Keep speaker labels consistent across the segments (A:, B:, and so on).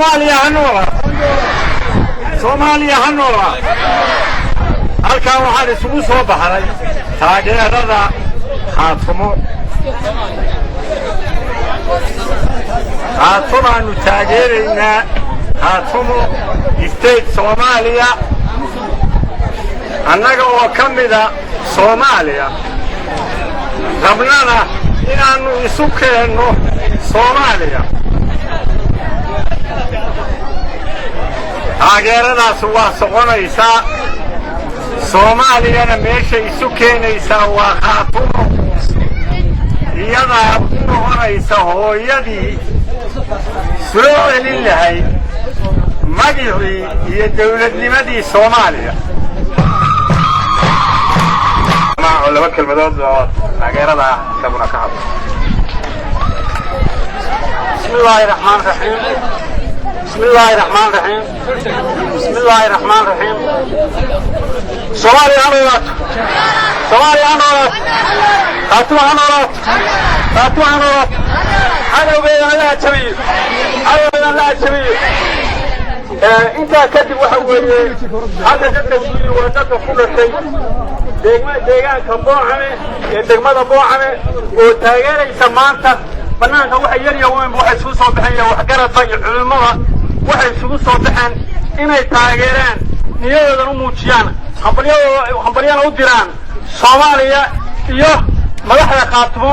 A: Soomaaliya hanoola Soomaaliya hanoola halkaan waxaan isugu soo baxay taageerada Khaatumo Khaatumaanu taageeraynaa Khaatumo state Soomaaliya annaga oo ka mida Soomaaliya rabnana inaanu isu keenno Soomaaliya taageeradaas waa soconaysaa Soomaaliyana meesha isu keenaysaa waa Khaatumo iyadaa u noqonaysa hooyadii soo celin lahayd magicii iyo dawladnimadii Soomaaliya laba kelmadood oo taageerada isaguna ka hadlo bismillahir rahmaanir rahiim bismillahir rahmaanir rahiim bismillahir rahmaanir rahiim Soomaaliya hanoola Soomaaliya hanoola Khaatumo hanoola Khaatumo hanoola cadowgeeda la jabiyo cadowgeeda la jabiyo inta kadib waxa weeye halka dadka waa dadka ku dhashay deegaanka Boocame ee degmada Boocame oo taageeraysa maanta banaanka waxa yar weyn waxa isku soo baxaya wax garad iyo culimada waxay isugu soo baxaan inay taageeraan niyadooda u muujiyaan hambalyada u diraan Soomaaliya iyo madaxda Khaatumo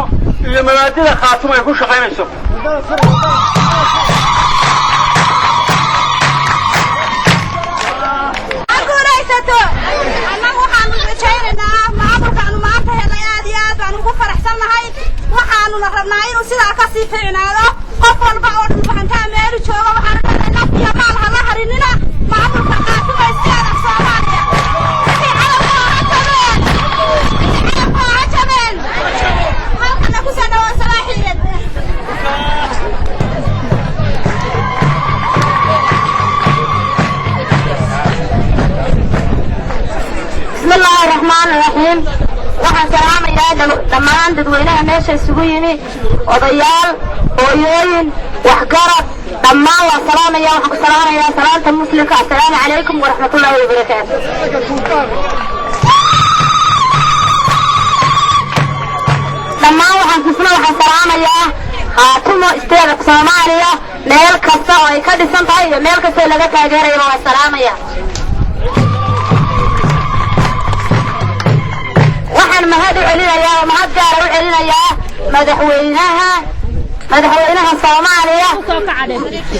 A: iyo mabaadida Khaatumo ay ku shaqeynayso waxaanu la rabnaa inuu sidaa ka sii fiicnaado qof walba oo dhulbaxantaa meel jooga waxaan rabnaa naftiya maal hala harinina maamulka Khaatumo isteeda Soomaaliya halkana ku soo dhawaad salaaxiyeed bismillahir rahmaanir rahiim waxaan salaamayaa dhammaan dadweynaha meesha isugu yimi odayaal hooyooyin waxgarad dhammaan waa salaamaya waxaan ku salaamayaa salaanta muslimka assalaamu calaykum waraxmatullaahi wabarakaatuh dhammaan waxaan salaamayaa Khaatumo isteeda Soomaaliya meel kasta oo ay ka dhisan tahay iyo meel kasta laga taageerayo waa salaamaya waxaan mahad u celinayaa mahad gaar u celinayaa madaxweynaha Soomaaliya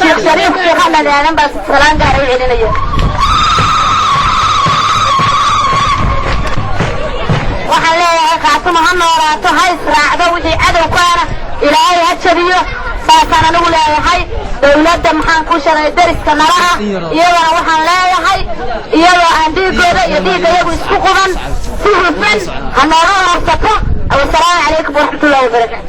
A: Sheekh Shariif Sheekh Ahmed Aadan baa salaan gaar u celinaya waxaan leeyahay Khaatumo ha noolaato ha israacdo wixii cadowkaana ilaahay ha jabiyo saasaan anigu leeyahay dawladda maxaan ku sharay dariska nalaha iyagana waxaan leeyahay iyadoo aan dhiigooda iyo dhiigga iyagu isku quban si hufan ha nooga horsato. Assalaamu calaykum waraxmatullaahi wabarakaatuh.